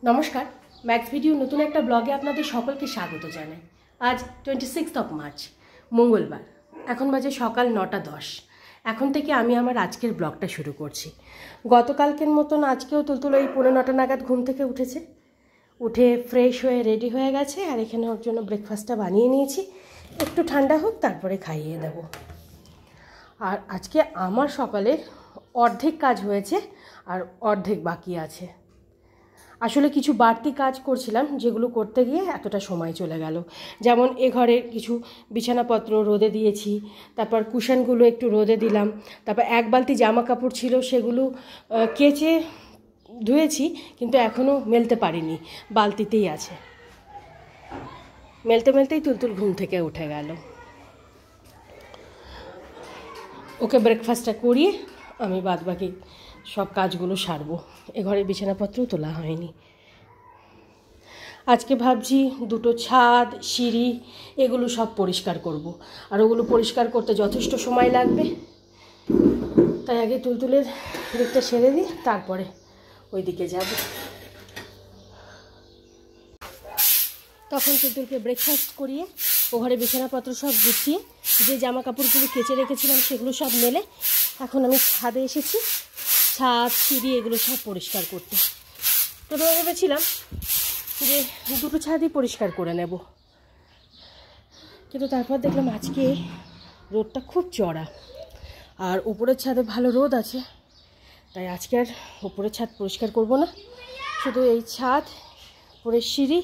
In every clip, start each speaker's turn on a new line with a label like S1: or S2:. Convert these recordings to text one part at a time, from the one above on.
S1: নমস্কার, max video নতুন একটা ব্লগে আপনাদের সকলকে স্বাগত জানাই। আজ 26 মার্চ মঙ্গলবার, এখন বাজে সকাল 9:10। এখন থেকে আমি আমার আজকের ব্লগটা শুরু করছি। গতকালকের মতন আজকেও তুলতুল ওই 9:15 নাগাদ ঘুম থেকে উঠেছে, উঠে ফ্রেশ হয়ে রেডি হয়ে গেছে। আর এখানে ওর জন্য ব্রেকফাস্টটা বানিয়ে নিয়েছি, একটু ঠান্ডা হোক তারপরে খাইয়ে দেব। আর আজকে আমার সকালে অর্ধেক কাজ হয়েছে আর অর্ধেক বাকি আছে। আসলে কিছু বাড়তি কাজ করছিলাম, যেগুলো করতে গিয়ে এতটা সময় চলে গেল। যেমন এ ঘরের কিছু বিছানাপত্র রোদে দিয়েছি, তারপর কুশনগুলো একটু রোদে দিলাম, তারপর এক বালতি জামা কাপড় ছিল সেগুলো কেচে ধুয়েছি, কিন্তু এখনও মেলতে পারিনি, বালতিতেই আছে। মেলতে মেলতেই তুলতুল ঘুম থেকে উঠে গেল। ওকে ব্রেকফাস্টটা করিয়ে আমি বাদবাকি সব কাজগুলো সারবো। এ ঘরে বিছানাপত্রও তোলা হয়নি। আজকে ভাবছি দুটো ছাদ, সিঁড়ি এগুলো সব পরিষ্কার করব। আর ওগুলো পরিষ্কার করতে যথেষ্ট সময় লাগবে, তাই আগে তুলতুলের দিকটা সেরে দিই, তারপরে ওই দিকে যাব। তখন তুলতুলকে ব্রেকফাস্ট করিয়ে ও ঘরে বিছানাপত্র সব গুছিয়ে যে জামা কাপড়গুলো কেচে রেখেছিলাম সেগুলো সব মেলে এখন আমি ছাদে এসেছি। ছাদ, সিঁড়ি এগুলো সব পরিষ্কার করতে। প্রথমে ভেবেছিলাম যে দুটো ছাদই পরিষ্কার করে নেব, কিন্তু তারপর দেখলাম আজকে রোদটা খুব চড়া আর উপরের ছাদে ভালো রোদ আছে, তাই আজকে আর উপরের ছাদ পরিষ্কার করব না। শুধু এই ছাদ, উপরের সিঁড়ি,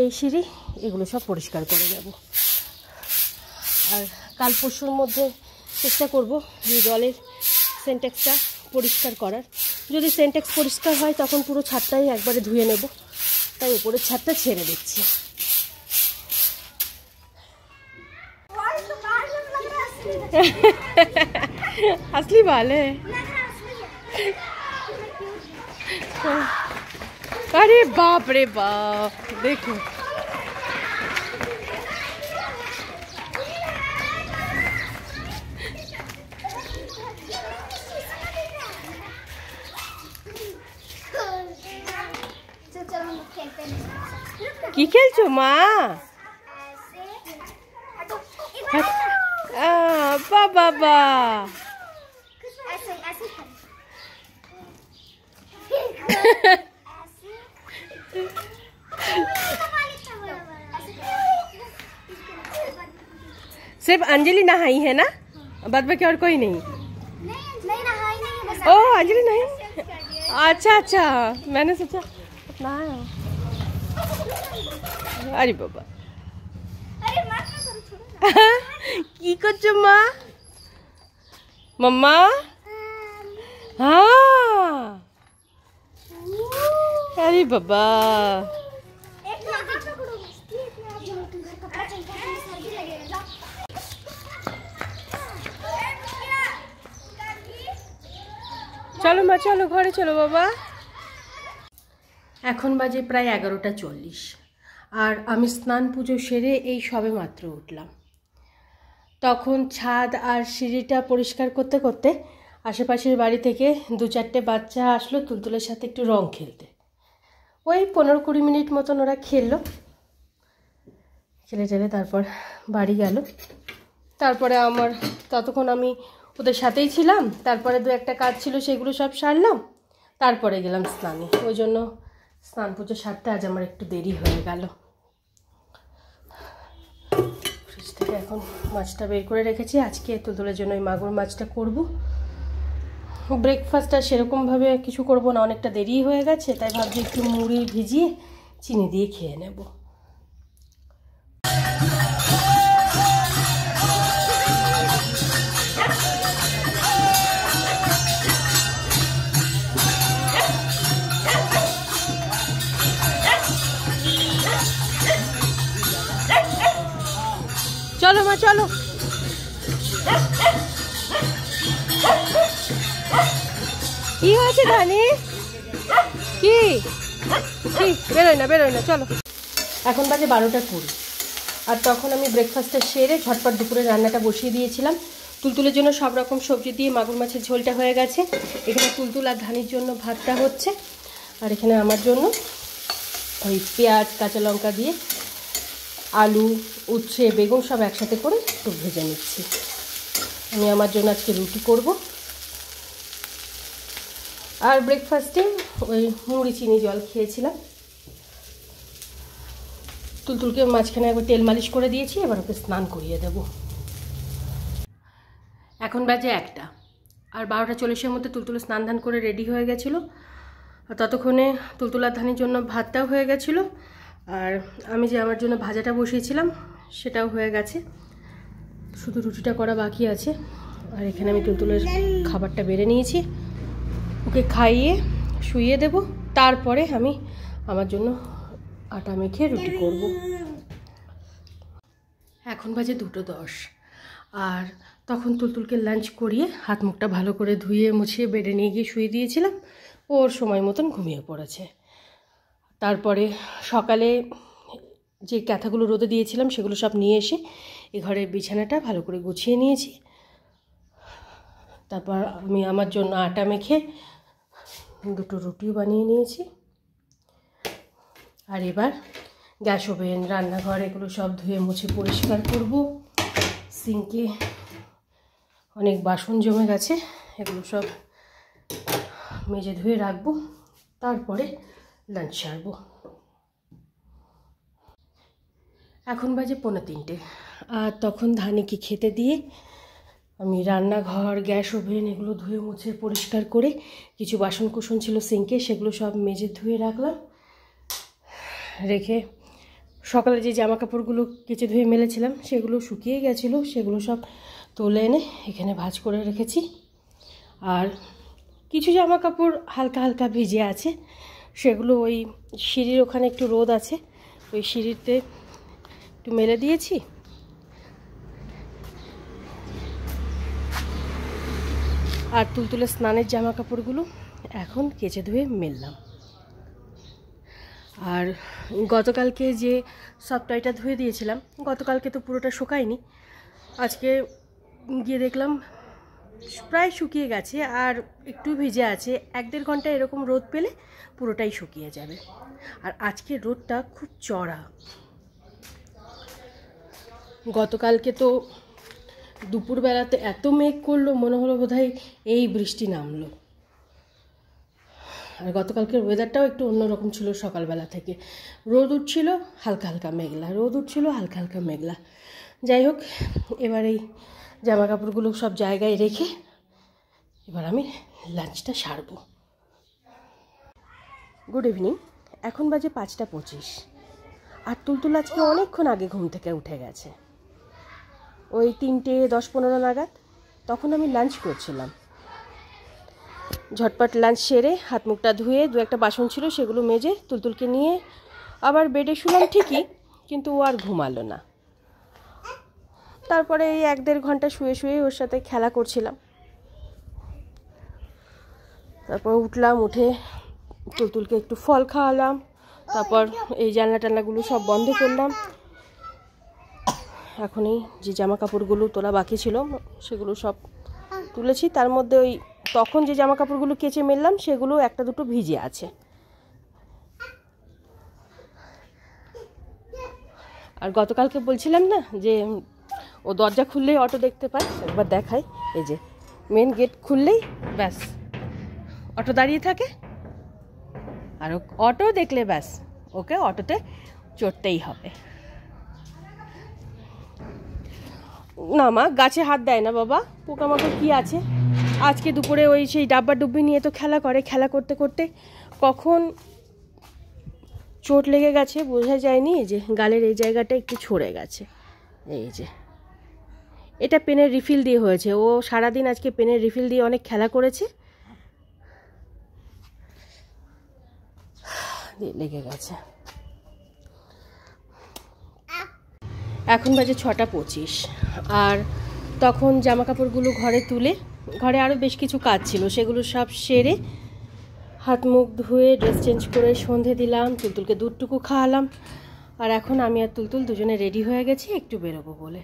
S1: এই সিঁড়ি এগুলো সব পরিষ্কার করে নেব। আর কাল পরশুর মধ্যে চেষ্টা করব জলের সিনটেক্সটা পরিষ্কার করার। যদি সিনটেক্স পরিষ্কার হয় তখন পুরো ছাদটাই একবারে ধুয়ে নেব, তাই উপরের ছাদটা ছেড়ে দিচ্ছি। असली बाल है। अरे बाप रे बाप, देखो কি খেলছো মা? বাবা सिर्फ अंजलि नहाई है ना, बाद बाकी और कोई नहीं? ओ अंजलि नहीं, अच्छा अच्छा, मैंने सोचा नहाया। अरे बाबा কি করছো মা? মাম্মা হ্যাঁ, আরে বাবা চলো মা, চলো ঘরে চলো বাবা। এখন বাজে প্রায় 11:40 আর আমি স্নান পুজো সেরে এই সবে মাত্র উঠলাম। তখন ছাদ আর সিঁড়িটা পরিষ্কার করতে করতে আশেপাশের বাড়ি থেকে 2-4টে বাচ্চা আসলো তুলতুলের সাথে একটু রং খেলতে। ওই 15-20 মিনিট মতন ওরা খেললো, খেলে টেলে তারপর বাড়ি গেল। তারপরে আমার ততক্ষণ আমি ওদের সাথেই ছিলাম, তারপরে 2-1টা কাজ ছিল সেগুলো সব সারলাম, তারপরে গেলাম স্নানে। ওই জন্য স্নান পুজো সারতে আজ আমার একটু দেরি হয়ে গেল। ফ্রিজ থেকে এখন মাছটা বের করে রেখেছি, আজকে তুলতুলের জন্য ওই মাগুর মাছটা করব। ব্রেকফাস্টটা সেরকমভাবে কিছু করব না, অনেকটা দেরি হয়ে গেছে, তাই ভাবছি একটু মুড়ি ভিজিয়ে চিনি দিয়ে খেয়ে নেব। চলো মা চলো। কি হয়েছে ধানি? কি বেরোয় না, চলো। এখন বাজে 12:20 আর তখন আমি ব্রেকফাস্টটা সেরে ঝটপট দুপুরে রান্নাটা বসিয়ে দিয়েছিলাম। তুলতুলের জন্য সব রকম সবজি দিয়ে মাগুর মাছের ঝোলটা হয়ে গেছে। এখানে তুলতুল আর ধানির জন্য ভাতটা হচ্ছে, আর এখানে আমার জন্য ওই পেঁয়াজ কাঁচা লঙ্কা দিয়ে আলু উচ্ছে বেগুন সব একসাথে করে একটু ভেজে নিচ্ছি। আমি আমার জন্য আজকে রুটি করব। আর ব্রেকফাস্টে ওই মুড়ি চিনি জল খেয়েছিলাম। তুলতুলকে মাঝখানে একবার তেল মালিশ করে দিয়েছি, এবার ওকে স্নান করিয়ে দেব। এখন বাজে 1টা, আর 12:40-এর মধ্যে তুলতুলে স্নান ধান করে রেডি হয়ে গেছিলো। আর ততক্ষণে তুলতুলার ধানের জন্য ভাতটাও হয়ে গেছিলো, আর আমি যে আমার জন্য ভাজাটা বসিয়েছিলাম সেটাও হয়ে গেছে, শুধু রুটিটা করা বাকি আছে। আর এখানে আমি তুলতুলের খাবারটা বেড়ে নিয়েছি, ওকে খাইয়ে শুইয়ে দেব, তারপরে আমি আমার জন্য আটা মেখে রুটি করব। এখন বাজে 2:10, আর তখন তুলতুলকে লাঞ্চ করিয়ে হাত মুখটা ভালো করে ধুয়ে মুছিয়ে বেডে নিয়ে গিয়ে শুয়ে দিয়েছিলাম। ওর সময় মতন ঘুমিয়ে পড়েছে। তারপরে সকালে যে কাঁথাগুলো রোদে দিয়েছিলাম সেগুলো সব নিয়ে এসে এই ঘরের বিছানাটা ভালো করে গুছিয়ে নিয়েছি। তারপর আমি আমার জন্য আটা মেখে 2টো রুটিও বানিয়ে নিয়েছি। আর এবার গ্যাস ওভেন, রান্নাঘর এগুলো সব ধুয়ে মুছে পরিষ্কার করব। সিঙ্কে অনেক বাসন জমে গেছে, এগুলো সব মেজে ধুয়ে রাখবো, তারপরে লাঞ্চ সারবো। এখন বাজে 2:45, আর তখন ধানিকে খেতে দিয়ে আমি রান্নাঘর, গ্যাস ওভেন এগুলো ধুয়ে মুছে পরিষ্কার করে কিছু বাসন কুসন ছিল সিঙ্কে, সেগুলো সব মেজে ধুয়ে রাখলাম। রেখে সকালে যে জামা কাপড়গুলো কেচে ধুয়ে মেলেছিলাম সেগুলো শুকিয়ে গেছিলো, সেগুলো সব তুলে এনে এখানে ভাঁজ করে রেখেছি। আর কিছু জামা কাপড় হালকা হালকা ভিজে আছে, সেগুলো ওই সিঁড়ির ওখানে একটু রোদ আছে, ওই সিঁড়িতে একটু মেলে দিয়েছি। আর তুলতুলে স্নানের জামা কাপড়গুলো এখন কেচে ধুয়ে মেললাম। আর গতকালকে যে সফটওয়্যারটা ধুয়ে দিয়েছিলাম, গতকালকে তো পুরোটা শুকায়নি, আজকে গিয়ে দেখলাম প্রায় শুকিয়ে গেছে, আর একটু ভিজে আছে। 1-1.5 ঘন্টা এরকম রোদ পেলে পুরোটাই শুকিয়ে যাবে। আর আজকে রোদটা খুব চড়া। গতকালকে তো দুপুরবেলাতে এত মেঘ করলো, মনে হলো বোধহয় এই বৃষ্টি নামলো। আর গতকালকের ওয়েদারটাও একটু অন্যরকম ছিল। সকালবেলা থেকে রোদ উঠছিল, হালকা হালকা মেঘলা, রোদ উঠছিল, হালকা হালকা মেঘলা। যাই হোক, এবার এই জামা কাপড়গুলো সব জায়গায় রেখে এবার আমি লাঞ্চটা সারবো। গুড ইভিনিং, এখন বাজে 5:25, আর তুলতুল আজকে অনেকক্ষণ আগে ঘুম থেকে উঠে গেছে, ওই 3:10-15 নাগাদ। তখন আমি লাঞ্চ করছিলাম। ঝটপট লাঞ্চ সেরে হাত মুখটা ধুয়ে 2-1টা বাসন ছিল সেগুলো মেজে তুলতুলকে নিয়ে আবার বেডে শুলাম ঠিকই, কিন্তু ও আর ঘুমালো না। তারপরে এই 1-1.5 ঘন্টা শুয়ে শুয়ে ওর সাথে খেলা করছিলাম। তারপর উঠলাম, উঠে তুলতুলকে একটু ফল খাওয়ালাম, তারপর এই জানলা টানলাগুলো সব বন্ধ করলাম। এখন এই যে জামা কাপড়গুলো তোলা বাকি ছিল সেগুলো সব তুলেছি। তার মধ্যে ওই তখন যে জামা কাপড়গুলো কেচে মেললাম সেগুলো 1-2টো ভিজে আছে। আর গতকালকে বলছিলাম না যে ও দরজা খুললেই অটো দেখতে পায়, একবার দেখাই। এই যে মেন গেট খুললেই ব্যাস অটো দাঁড়িয়ে থাকে, আর অটো দেখলে ব্যাস ওকে অটোতে চড়তেই হবে। না মা, গাছে হাত দেয় না বাবা, পোকামাকড় কি আছে। আজকে দুপুরে ওই সেই ডাব্বা ডুব্বি নিয়ে তো খেলা করে, খেলা করতে করতে কখন চোট লেগে গেছে বোঝা যায়নি। এই যে গালের এই জায়গাটা একটু ছড়ে গেছে। এই যে এটা পেনের রিফিল দিয়ে হয়েছে, ও সারাদিন আজকে পেনের রিফিল দিয়ে অনেক খেলা করেছে, লেগে গেছে। এখন বাজে 6:25, আর তখন জামা কাপড়গুলো ঘরে তুলে, ঘরে আরও বেশ কিছু কাজ ছিল সেগুলো সব সেরে হাত মুখ ধুয়ে ড্রেস চেঞ্জ করে সন্ধে দিলাম, তুলতুলকে দুধটুকু খাওয়ালাম। আর এখন আমি আর তুলতুল দুজনে রেডি হয়ে গেছি একটু বেরোবো বলে।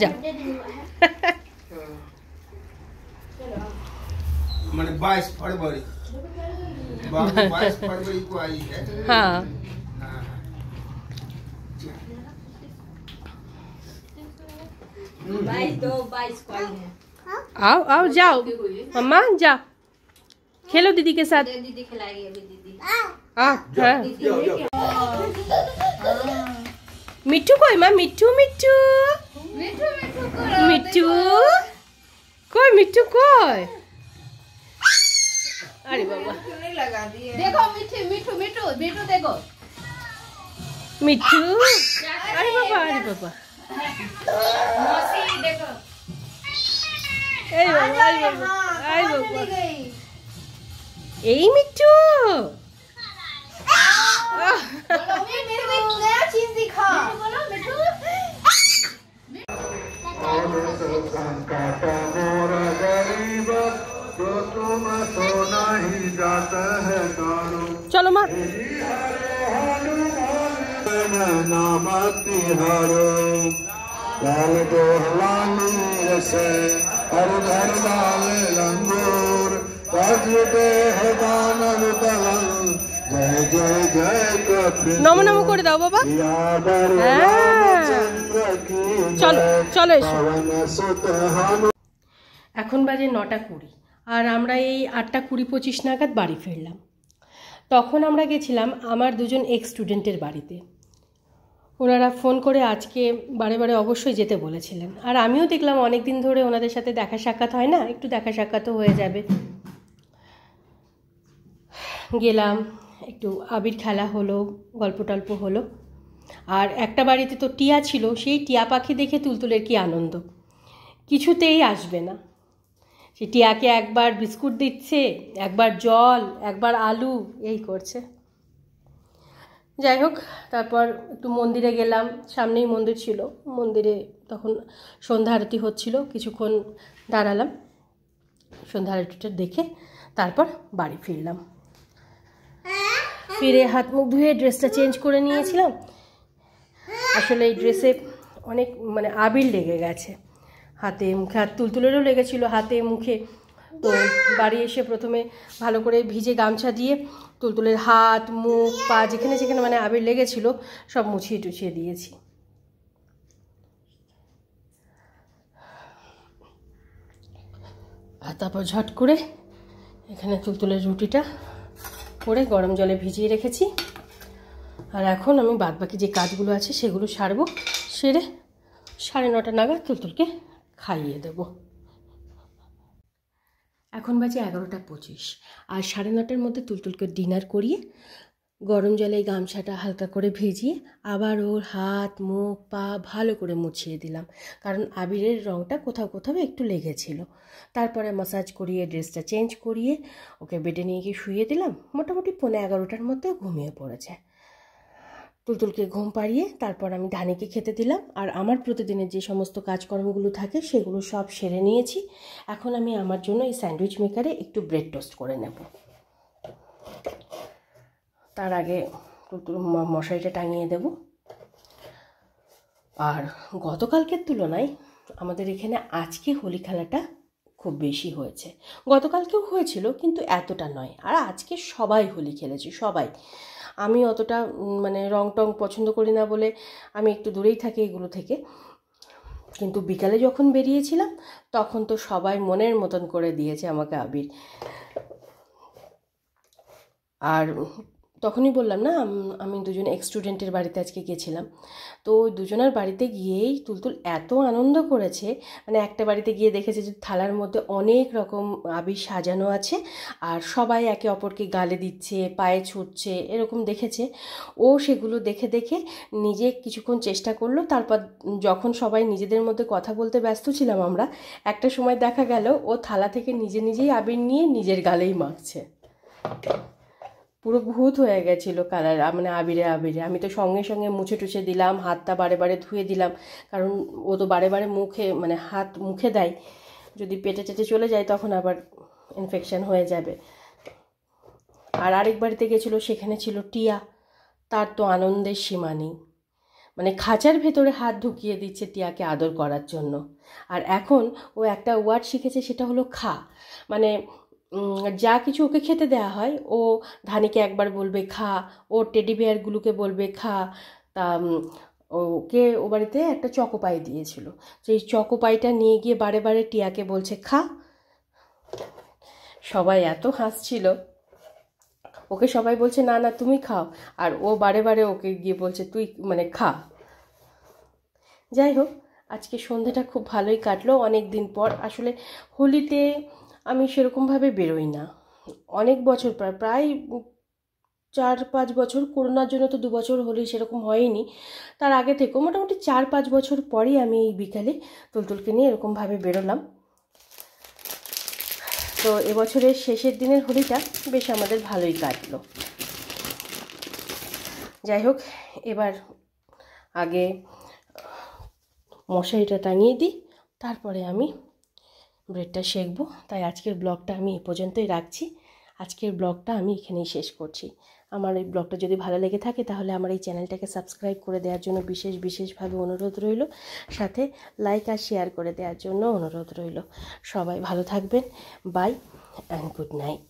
S1: যা
S2: 22 फरवरी, बाबू 22 फरवरी को आई है।
S1: हाँ आओ आओ जाओ मम्मा जाओ खेलो दीदी के साथ।
S3: दीदी खिलाएगी अभी दीदी।
S1: हाँ
S2: जाओ।
S1: मिट्टू कोई माँ मिट्टू मिट्टू
S3: मिठू मिठू
S1: मिट्टू कोई मिट्टू कोई अरे बाबा
S3: नहीं लगा दिए। देखो मिठू मिठू मिठू मिठू देखो
S1: मिट्टू अरे बाबा अरे बाबा
S3: मौसी देखो।
S1: अरे बाबा अरे बाबा अरे बाबा
S3: गई
S1: এই মিट्टू
S3: बोलो मेरे को एक नया चीज दिखा। बोलो मिठू
S1: चलो माँ নমো নমো করে দাও বাবা। হ্যাঁ চলো চলো এসো। এখন বাজে 9:20 আর আমরা এই 8:20-25 নাগাদ বাড়ি ফিরলাম। তখন আমরা গেছিলাম আমার দুজন এক্স স্টুডেন্টের বাড়িতে। ওনারা ফোন করে আজকে বারে বারে অবশ্যই যেতে বলেছিলেন, আর আমিও দেখলাম অনেক দিন ধরে ওনাদের সাথে দেখা সাক্ষাৎ হয় না, একটু দেখা সাক্ষাৎও হয়ে যাবে। গেলাম, একটু আবির খেলা হলো, গল্প টল্প হলো। আর একটা বাড়িতে তো টিয়া ছিল, সেই টিয়া পাখি দেখে তুলতুলের কি আনন্দ, কিছুতেই আসবে না। সে টিয়াকে একবার বিস্কুট দিচ্ছে, একবার জল, একবার আলু, এই করছে। যাই হোক, তারপর একটু মন্দিরে গেলাম, সামনেই মন্দির ছিল, মন্দিরে তখন সন্ধ্যা আরতি হচ্ছিল, কিছুক্ষণ দাঁড়ালাম, সন্ধ্যা আরতিটা দেখে তারপর বাড়ি ফিরলাম। ফিরে হাত মুখ ধুয়ে ড্রেসটা চেঞ্জ করে নিয়েছিলাম। আসলে এই ড্রেসে অনেক আবির লেগে গেছে হাতে মুখে, আর তুলতুলেরও লেগেছিল হাতে মুখে। তো বাড়ি এসে প্রথমে ভালো করে ভিজে গামছা দিয়ে তুলতুলের হাত মুখ পা যেখানে যেখানে আবির লেগেছিল সব মুছিয়ে টুছিয়ে দিয়েছি। আর তারপর ঝট করে এখানে তুলতুলের রুটিটা করে গরম জলে ভিজিয়ে রেখেছি। আর এখন আমি বাদবাকি যে কাজগুলো আছে সেগুলো সারবো, সেরে 9:30 নাগাদ তুলতুলকে খাইয়ে দেব। এখন বাজে 11:25 আর 9:30 মধ্যে তুলতুলকে ডিনার করিয়ে গরম জলে এই গামছাটা হালকা করে ভিজিয়ে আবার ওর হাত মুখ পা ভালো করে মুছিয়ে দিলাম, কারণ আবিরের রঙটা কোথাও কোথাও একটু লেগেছিল। তারপরে ম্যাসাজ করিয়ে ড্রেসটা চেঞ্জ করিয়ে ওকে বেডে নিয়ে গিয়ে শুইয়ে দিলাম। মোটামুটি 11:15 মধ্যে ঘুমিয়ে পড়েছে। তুলতুলকে ঘুম পাড়িয়ে তারপর আমি ধানিকে খেতে দিলাম। আর আমার প্রতিদিনের যে সমস্ত কাজকর্মগুলো থাকে সেগুলো সব সেরে নিয়েছি। এখন আমি আমার জন্য এই স্যান্ডউইচ মেকারে একটু ব্রেড টোস্ট করে নেব। তার আগে মশারিটা টাঙিয়ে দেব। আর গতকালকের তুলনায় আমাদের এখানে আজকে হোলি খেলাটা খুব বেশি হয়েছে। গতকালকেও হয়েছিল কিন্তু এতটা নয়। আর আজকে সবাই হোলি খেলেছে, সবাই। আমি অতটা রং টং পছন্দ করি না বলে আমি একটু দূরেই থাকি এগুলো থেকে। কিন্তু বিকালে যখন বেরিয়েছিলাম তখন তো সবাই মনের মতন করে দিয়েছে আমাকে আবির। আর তখনই বললাম না, আমি দুজন এক্স স্টুডেন্টের বাড়িতে আজকে গেছিলাম। তো ওই দুজনের বাড়িতে গিয়েই তুলতুল এত আনন্দ করেছে, একটা বাড়িতে গিয়ে দেখেছে যে থালার মধ্যে অনেক রকম আবির সাজানো আছে আর সবাই একে অপরকে গালে দিচ্ছে, পায়ে ছুটছে, এরকম দেখেছে। ও সেগুলো দেখে দেখে নিজে কিছুক্ষণ চেষ্টা করলো। তারপর যখন সবাই নিজেদের মধ্যে কথা বলতে ব্যস্ত ছিলাম আমরা, একটা সময় দেখা গেল ও থালা থেকে নিজেই আবির নিয়ে নিজের গালেই মাখছে। পুরো ভূত হয়ে গেছিলো কালার, আবিরে। আমি তো সঙ্গে সঙ্গে মুছে টুছে দিলাম, হাতটা বারে বারে ধুয়ে দিলাম, কারণ ও তো বারে বারে মুখে হাত মুখে দেয়, যদি পেটে টেটে চলে যায় তখন আবার ইনফেকশন হয়ে যাবে। আর আরেক বাড়িতে গেছিলো, সেখানে ছিল টিয়া। তার তো আনন্দের সীমা নেই, খাঁচার ভেতরে হাত ঢুকিয়ে দিচ্ছে টিয়াকে আদর করার জন্য। আর এখন ও একটা ওয়ার্ড শিখেছে, সেটা হলো খা। যা কিছু ওকে খেতে দেওয়া হয়, ও ধানিকে একবার বলবে খা, ও টেডি বিয়ারগুলোকে বলবে খা। তা ওকে ও বাড়িতে একটা চকোপাই দিয়েছিল, সেই চকোপাইটা নিয়ে গিয়ে বারে বারে টিয়াকে বলছে খা। সবাই এত হাসছিল, ওকে সবাই বলছে না না তুমি খাও, আর ও বারে বারে ওকে গিয়ে বলছে তুই মানে খা। যাই হোক, আজকে সন্ধ্যাটা খুব ভালোই কাটলো। অনেক দিন পর, আসলে হোলিতে আমি সেরকমভাবে বেরোই না অনেক বছর, প্রায় 4-5 বছর। করোনার জন্য তো 2 বছর হোলি সেরকম হয়নি, তার আগে থেকেও মোটামুটি 4-5 বছর পরই আমি এই বিকালে তুলতুলকে নিয়ে এরকমভাবে বেরোলাম। তো এবছরের শেষের দিনের হোলিটা বেশ আমাদের ভালোই কাটলো। যাই হোক, এবার আগে মশারিটা টাঙিয়ে দিই, তারপরে আমি ব্রেডটা সেঁকবো। তাই আজকের ব্লগটা আমি এ পর্যন্তই রাখছি। আজকের ব্লগটা আমি এখানেই শেষ করছি। আমার এই ব্লগটা যদি ভালো লেগে থাকে তাহলে আমার এই চ্যানেলটাকে সাবস্ক্রাইব করে দেওয়ার জন্য বিশেষভাবে অনুরোধ রইল, সাথে লাইক আর শেয়ার করে দেওয়ার জন্য অনুরোধ রইল। সবাই ভালো থাকবেন। Bye and good night.